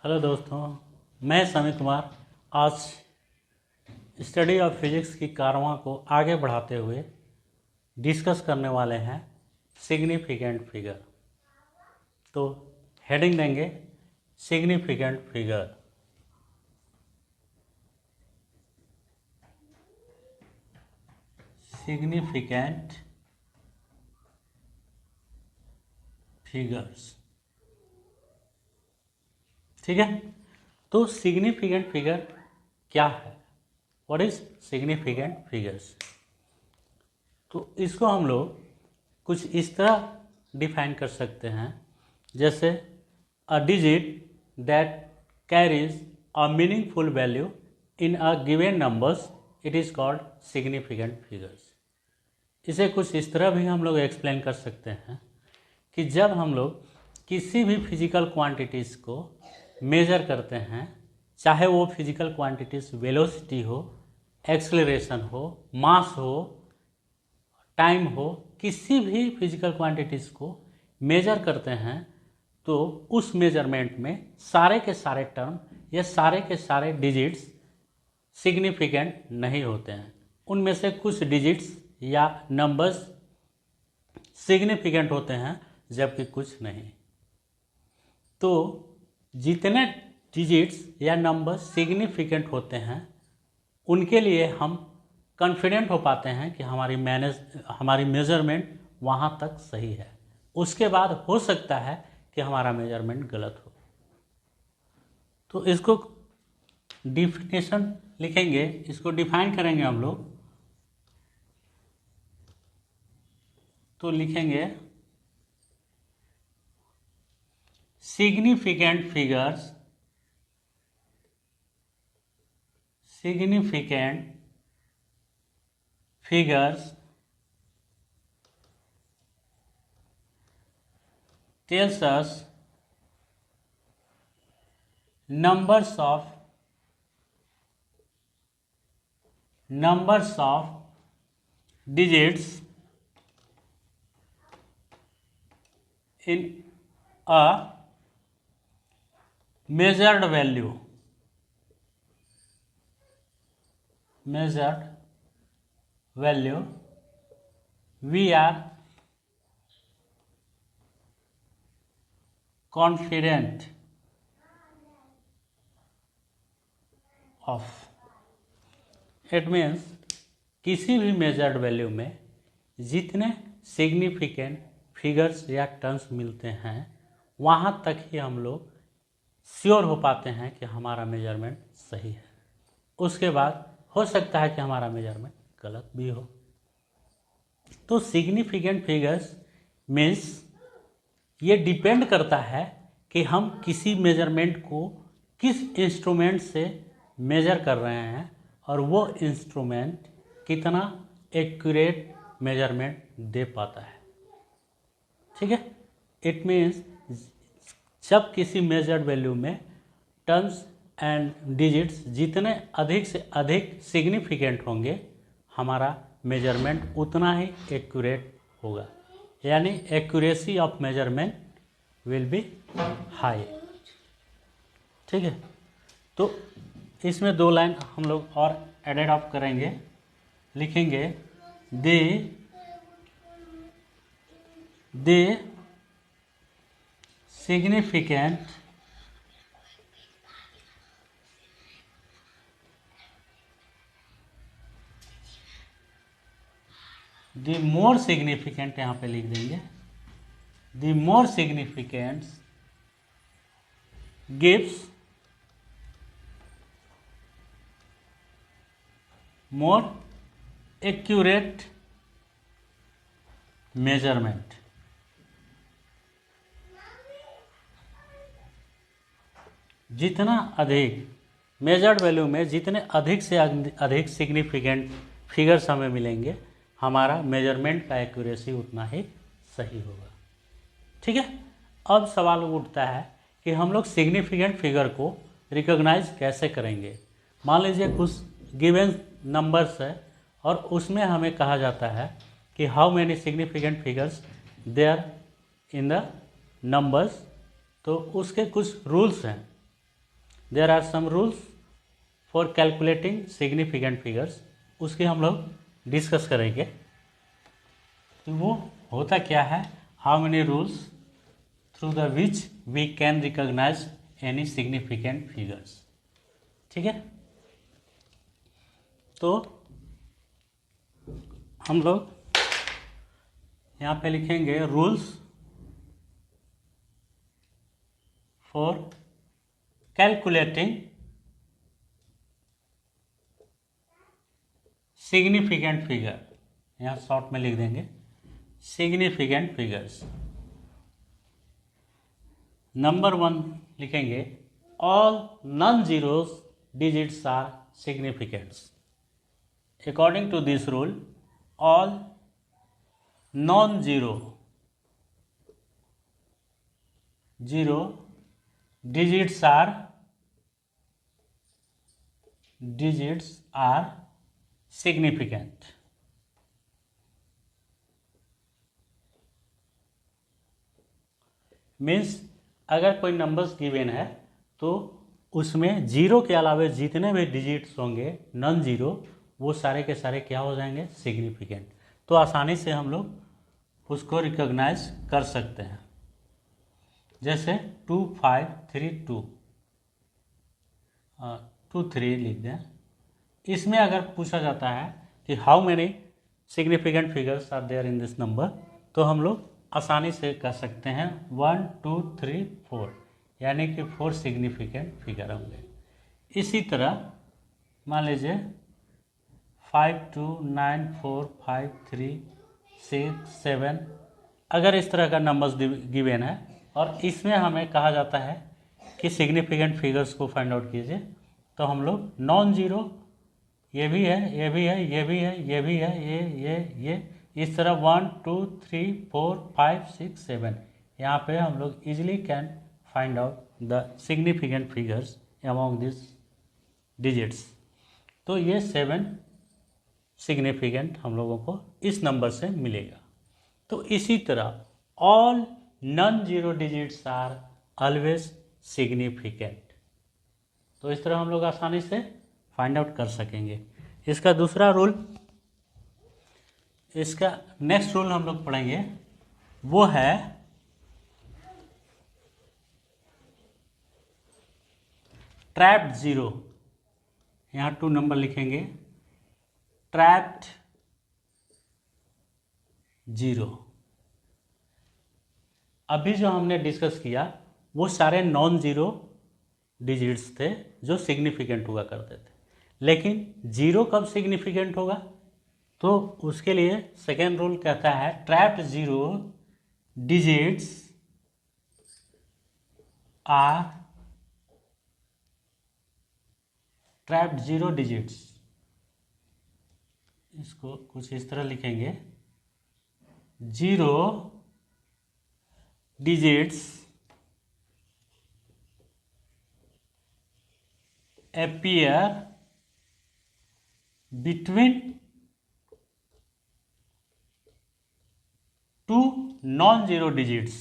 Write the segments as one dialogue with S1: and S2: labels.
S1: Hello दोस्तों, मैं समी कुमार आज स्टडी ऑफ फिजिक्स की कारवां को आगे बढ़ाते हुए डिस्कस करने वाले हैं सिग्निफिकेंट फिगर। तो हेडिंग देंगे सिग्निफिकेंट फिगर। सिग्निफिकेंट फिगर्स, ठीक है। तो सिग्निफिकेंट फिगर क्या है? What is significant figures? तो इसको हम लोग कुछ इस तरह डिफाइन कर सकते हैं, जैसे a digit that carries a meaningful value in a given numbers, it is called significant figures. इसे कुछ इस तरह भी हम लोग एक्सप्लेन कर सकते हैं कि जब हम लोग किसी भी फिजिकल क्वांटिटीज़ को मेजर करते हैं, चाहे वो फिजिकल क्वांटिटीज़ वेलोसिटी हो, एक्सेलरेशन हो, मास हो, टाइम हो, किसी भी फिजिकल क्वांटिटीज़ को मेजर करते हैं, तो उस मेजरमेंट में सारे के सारे टर्म या सारे के सारे डिजिट्स सिग्निफिकेंट नहीं होते हैं। उनमें से कुछ डिजिट्स या नंबर्स सिग्निफिकेंट होते हैं जबकि कुछ नहीं। तो जितने डिजिट्स या नंबर सिग्निफिकेंट होते हैं उनके लिए हम कॉन्फिडेंट हो पाते हैं कि हमारी मेजरमेंट वहाँ तक सही है। उसके बाद हो सकता है कि हमारा मेजरमेंट गलत हो। तो इसको डिफिनेशन लिखेंगे, इसको डिफाइन करेंगे हम लोग। तो लिखेंगे significant figures, tells us numbers of digits in a measured value, we are confident of। It means किसी भी मेजर्ड वैल्यू में जितने सिग्निफिकेंट फिगर्स या टर्म्स मिलते हैं वहाँ तक ही हम लोग श्योर हो पाते हैं कि हमारा मेजरमेंट सही है। उसके बाद हो सकता है कि हमारा मेजरमेंट गलत भी हो। तो सिग्निफिकेंट फिगर्स मीन्स ये डिपेंड करता है कि हम किसी मेजरमेंट को किस इंस्ट्रूमेंट से मेजर कर रहे हैं और वो इंस्ट्रूमेंट कितना एक्यूरेट मेजरमेंट दे पाता है, ठीक है। इट मीन्स जब किसी मेजर्ड वैल्यू में टर्म्स एंड डिजिट्स जितने अधिक से अधिक सिग्निफिकेंट होंगे, हमारा मेजरमेंट उतना ही एक्यूरेट होगा, यानी accuracy of measurement will be high, ठीक है। तो इसमें दो लाइन हम लोग और एडेड ऑफ करेंगे, लिखेंगे the significant the more significant, यहाँ पे लिख देंगे the more significant gives more accurate measurement। जितना अधिक मेजर्ड वैल्यू में जितने अधिक से अधिक सिग्निफिकेंट फिगर्स हमें मिलेंगे, हमारा मेजरमेंट का एक्यूरेसी उतना ही सही होगा, ठीक है। अब सवाल उठता है कि हम लोग सिग्निफिकेंट फिगर को रिकॉग्नाइज कैसे करेंगे। मान लीजिए कुछ गिवन नंबर्स है और उसमें हमें कहा जाता है कि how many significant figures there in the numbers. तो उसके कुछ रूल्स हैं there are some rules for calculating significant figures, उसके हम लोग डिस्कस करेंगे। तो वो होता क्या है, how many rules through the which we can recognise any significant figures. ठीक है, तो हम लोग यहाँ पे लिखेंगे rules for calculating significant figure, यहाँ शॉर्ट में लिख देंगे सिग्निफिकेंट फिगर्स। नंबर 1 लिखेंगे all non zeros digits are significants. According to this rule all non-zero digits are significant। Means अगर कोई नंबर्स गिवन है तो उसमें जीरो के अलावा जितने भी डिजिट्स होंगे नॉन जीरो, वो सारे के सारे क्या हो जाएंगे, सिग्निफिकेंट। तो आसानी से हम लोग उसको रिकॉग्नाइज कर सकते हैं। जैसे 2 5 3 2 2 3 लिख दें। इसमें अगर पूछा जाता है कि how many significant figures are there in this number, तो हम लोग आसानी से कर सकते हैं 1 2 3 4, यानी कि 4 सिग्निफिकेंट फिगर होंगे। इसी तरह मान लीजिए 5 2 9 4 5 3 6 7, अगर इस तरह का नंबर्स गिवन है और इसमें हमें कहा जाता है कि सिग्निफिकेंट फिगर्स को फाइंड आउट कीजिए, तो हम लोग नॉन जीरो, ये भी है, ये भी है, ये भी है, ये भी है, ये इस तरह 1 2 3 4 5 6 7, यहाँ पे हम लोग easily can find out the significant figures among this digits. तो ये 7 सिग्निफिकेंट हम लोगों को इस नंबर से मिलेगा। तो इसी तरह all non zero digits are always significant. तो इस तरह हम लोग आसानी से फाइंड आउट कर सकेंगे। इसका दूसरा रूल, इसका नेक्स्ट रूल हम लोग पढ़ेंगे, वो है ट्रैप्ड जीरो। यहाँ 2 नंबर लिखेंगे, ट्रैप्ड जीरो। अभी जो हमने डिस्कस किया वो सारे नॉन जीरो डिजिट्स थे जो सिग्निफिकेंट हुआ करते थे, लेकिन जीरो कब सिग्निफिकेंट होगा, तो उसके लिए सेकेंड रूल कहता है trapped zero digits are trapped zero digits, इसको कुछ इस तरह लिखेंगे, zero digits appear between two non-zero digits,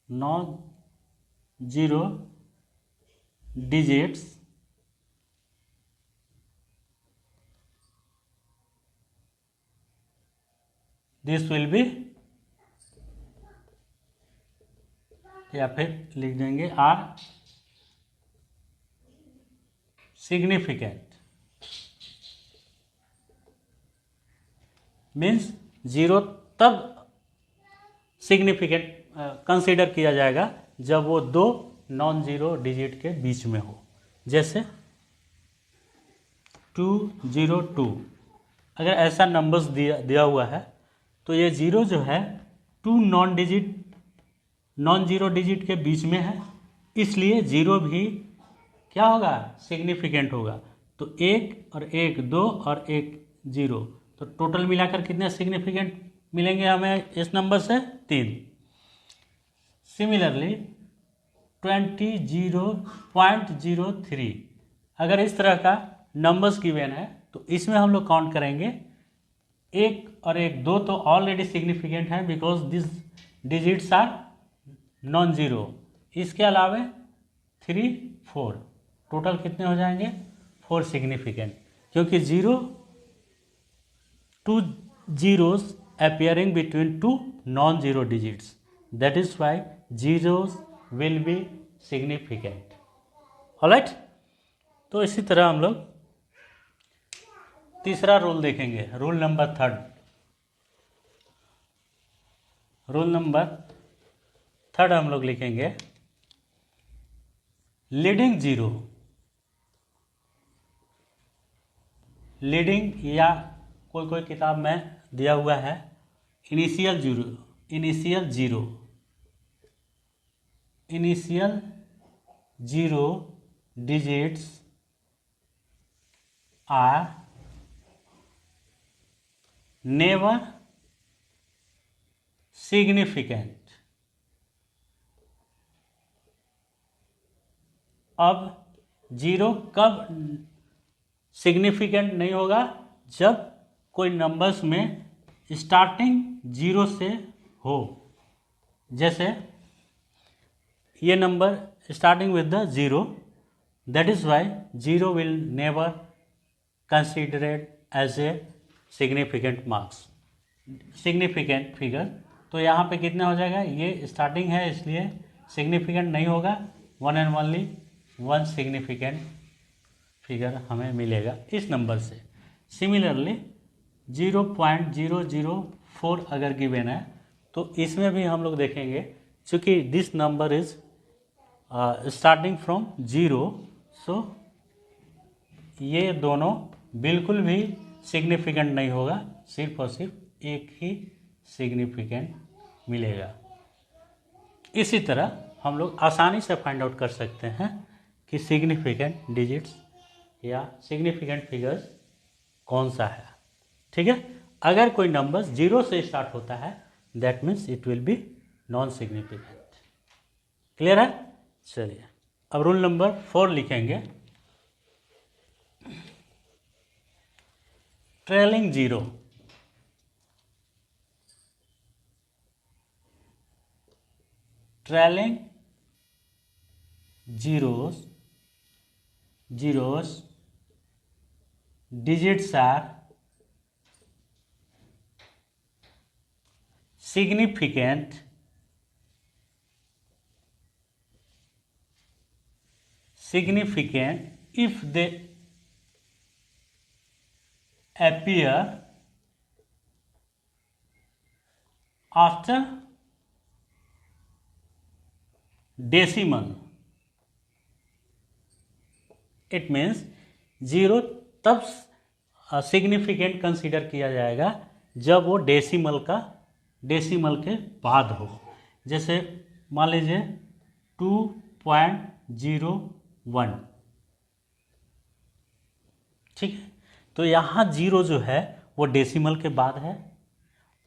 S1: non-zero digits this will be, या फिर लिख देंगे आर सिग्निफिकेंट। मीन्स जीरो तब सिग्निफिकेंट कंसीडर किया जाएगा जब वो 2 नॉन जीरो डिजिट के बीच में हो। जैसे 2 0 2, अगर ऐसा नंबर्स दिया हुआ है तो ये जीरो जो है 2 नॉन जीरो डिजिट के बीच में है, इसलिए जीरो भी क्या होगा, सिग्निफिकेंट होगा। तो 1 और 1 2 और 1 0, तो टोटल मिलाकर कितने सिग्निफिकेंट मिलेंगे हमें इस नंबर से, 3। सिमिलरली 20.03, अगर इस तरह का नंबर्स गिवन है तो इसमें हम लोग काउंट करेंगे 1 और 1 2 तो ऑलरेडी सिग्निफिकेंट है because this digits are non zero, इसके अलावा 3, 4 टोटल कितने हो जाएंगे 4 सिग्निफिकेंट, क्योंकि 2 zeros appearing between 2 non-zero digits, that is why zeros will be significant. alright, तो इसी तरह हम लोग तीसरा रूल देखेंगे, रूल नंबर 3। रूल नंबर 3 हम लोग लिखेंगे लीडिंग जीरो, लीडिंग या कोई किताब में दिया हुआ है initial zero, initial zero digits are never significant. अब जीरो कब सिग्निफिकेंट नहीं होगा, जब कोई नंबर्स में स्टार्टिंग जीरो से हो। जैसे ये number starting with the zero, that is why zero will never considered as a significant marks, significant figure. तो यहाँ पे कितना हो जाएगा, ये स्टार्टिंग है इसलिए सिग्निफिकेंट नहीं होगा, one and only one significant figure हमें मिलेगा इस नंबर से। सिमिलरली 0.004 अगर गिवन है तो इसमें भी हम लोग देखेंगे, चूँकि this number is starting from zero, so ये दोनों बिल्कुल भी सिग्निफिकेंट नहीं होगा, सिर्फ और सिर्फ एक ही सिग्निफिकेंट मिलेगा। इसी तरह हम लोग आसानी से फाइंड आउट कर सकते हैं कि सिग्निफिकेंट डिजिट्स या सिग्निफिकेंट फिगर्स कौन सा है। ठीक है, अगर कोई नंबर जीरो से स्टार्ट होता है that means it will be non significant. Clear है? चलिए अब रूल नंबर 4 लिखेंगे, trailing zero. Trailing zeros digits are significant if they appear after decimal। It means zero तब सिग्निफिकेंट कंसीडर किया जाएगा जब वो डेसिमल के बाद हो। जैसे मान लीजिए 2.01, ठीक है, तो यहाँ जीरो जो है वो डेसिमल के बाद है।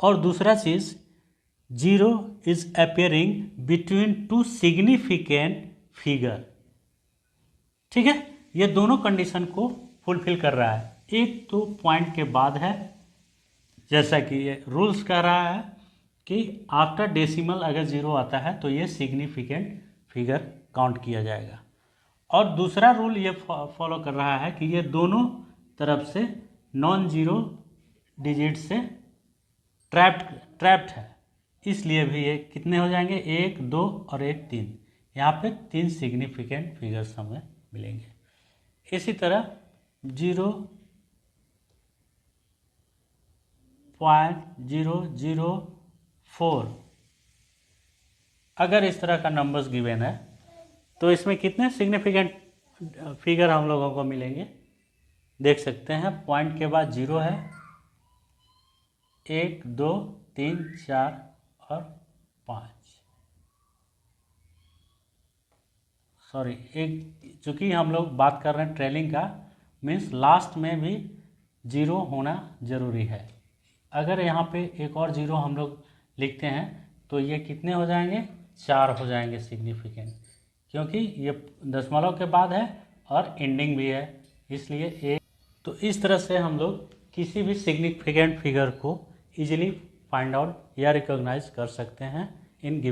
S1: और दूसरा चीज़, zero is appearing between 2 significant figure. ठीक है, ये दोनों कंडीशन को फुलफिल कर रहा है। एक तो पॉइंट के बाद है, जैसा कि ये रूल्स कह रहा है कि आफ्टर डेसिमल अगर जीरो आता है तो ये सिग्निफिकेंट फिगर काउंट किया जाएगा। और दूसरा रूल ये फॉलो कर रहा है कि ये दोनों तरफ से नॉन जीरो डिजिट से ट्रैप्ड है, इसलिए भी ये कितने हो जाएंगे, 1, 2 और 1, 3। यहाँ पे 3 सिग्निफिकेंट फिगर्स हमें मिलेंगे। इसी तरह 0.004 अगर इस तरह का नंबर्स गिवन है तो इसमें कितने सिग्निफिकेंट फिगर हम लोगों को मिलेंगे, देख सकते हैं। पॉइंट के बाद जीरो है, 1, 2, 3, 4 और 5। सॉरी, एक चूँकि हम लोग बात कर रहे हैं ट्रेलिंग का, मीन्स लास्ट में भी जीरो होना ज़रूरी है। अगर यहाँ पे एक और जीरो हम लोग लिखते हैं तो ये कितने हो जाएंगे, 4 हो जाएंगे सिग्निफिकेंट, क्योंकि ये दशमलव के बाद है और एंडिंग भी है, इसलिए एक। तो इस तरह से हम लोग किसी भी सिग्निफिकेंट फिगर को इजीली फाइंड आउट या रिकॉग्नाइज कर सकते हैं इन गिवन